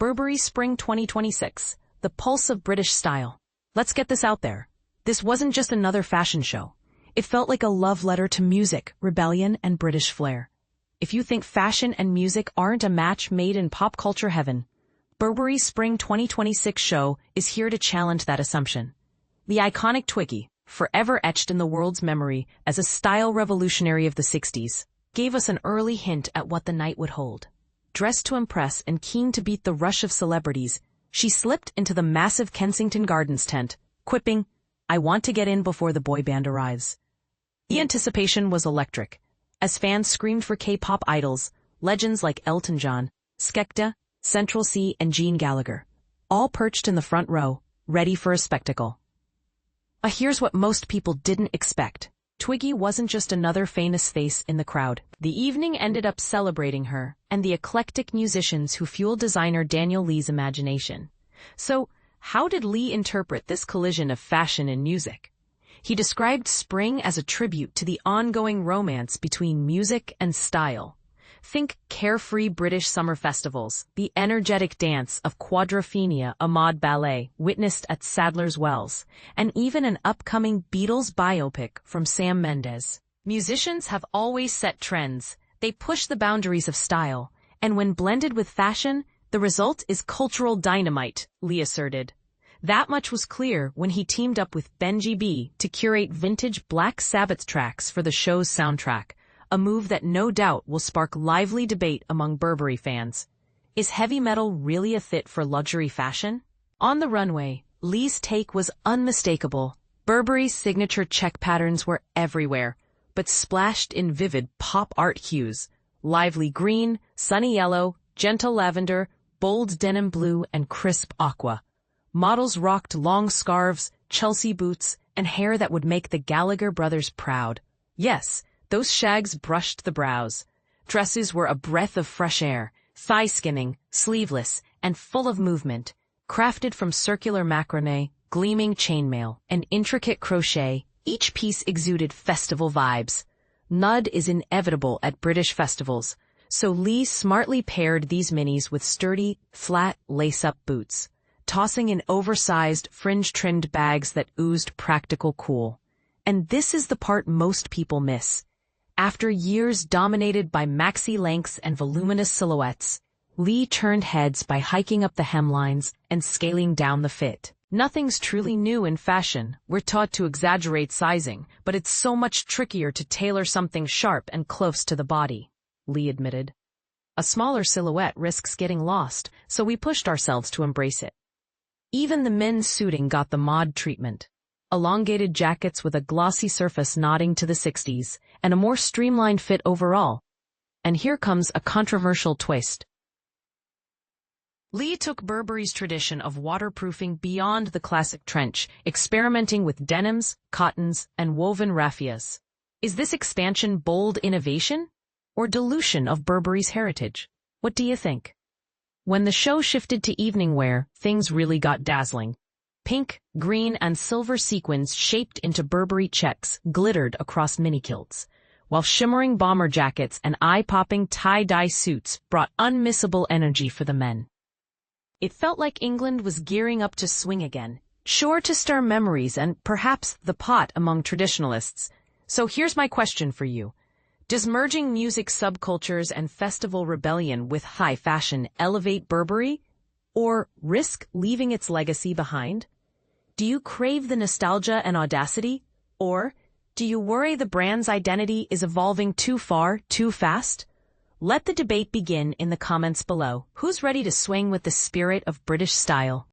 Burberry Spring 2026, the pulse of British style. Let's get this out there. This wasn't just another fashion show. It felt like a love letter to music, rebellion, and British flair. If you think fashion and music aren't a match made in pop culture heaven, Burberry Spring 2026 show is here to challenge that assumption. The iconic Twiggy, forever etched in the world's memory as a style revolutionary of the 60s, gave us an early hint at what the night would hold. Dressed to impress and keen to beat the rush of celebrities, she slipped into the massive Kensington Gardens tent, quipping, "I want to get in before the boy band arrives." The anticipation was electric, as fans screamed for K-pop idols, legends like Elton John, Skepta, Central C, and Gene Gallagher, all perched in the front row, ready for a spectacle. Here's what most people didn't expect. Twiggy wasn't just another famous face in the crowd. The evening ended up celebrating her and the eclectic musicians who fueled designer Daniel Lee's imagination. So, how did Lee interpret this collision of fashion and music? He described spring as a tribute to the ongoing romance between music and style. Think carefree British summer festivals, the energetic dance of Quadrophenia, a mod ballet witnessed at Sadler's Wells, and even an upcoming Beatles biopic from Sam Mendes. Musicians have always set trends. They push the boundaries of style, and when blended with fashion, the result is cultural dynamite, Lee asserted. That much was clear when he teamed up with Benji B to curate vintage Black Sabbath tracks for the show's soundtrack, a move that no doubt will spark lively debate among Burberry fans. Is heavy metal really a fit for luxury fashion? On the runway, Lee's take was unmistakable. Burberry's signature check patterns were everywhere, but splashed in vivid pop art hues: lively green, sunny yellow, gentle lavender, bold denim blue, and crisp aqua. Models rocked long scarves, Chelsea boots, and hair that would make the Gallagher brothers proud. Yes, those shags brushed the brows. Dresses were a breath of fresh air, thigh-skimming, sleeveless, and full of movement. Crafted from circular macramé, gleaming chainmail, and intricate crochet, each piece exuded festival vibes. Nud is inevitable at British festivals, so Lee smartly paired these minis with sturdy, flat, lace-up boots, tossing in oversized, fringe-trimmed bags that oozed practical cool. And this is the part most people miss. After years dominated by maxi lengths and voluminous silhouettes, Lee turned heads by hiking up the hemlines and scaling down the fit. Nothing's truly new in fashion. We're taught to exaggerate sizing, but it's so much trickier to tailor something sharp and close to the body, Lee admitted. A smaller silhouette risks getting lost, so we pushed ourselves to embrace it. Even the men's suiting got the mod treatment. Elongated jackets with a glossy surface nodding to the 60s, and a more streamlined fit overall. And here comes a controversial twist. Lee took Burberry's tradition of waterproofing beyond the classic trench, experimenting with denims, cottons, and woven raffias. Is this expansion bold innovation, or dilution of Burberry's heritage? What do you think? When the show shifted to evening wear, things really got dazzling. Pink, green, and silver sequins shaped into Burberry checks glittered across mini-kilts, while shimmering bomber jackets and eye-popping tie-dye suits brought unmissable energy for the men. It felt like England was gearing up to swing again, sure to stir memories and perhaps the pot among traditionalists. So here's my question for you. Does merging music subcultures and festival rebellion with high fashion elevate Burberry, or risk leaving its legacy behind? Do you crave the nostalgia and audacity, or do you worry the brand's identity is evolving too far, too fast? Let the debate begin in the comments below. Who's ready to swing with the spirit of British style?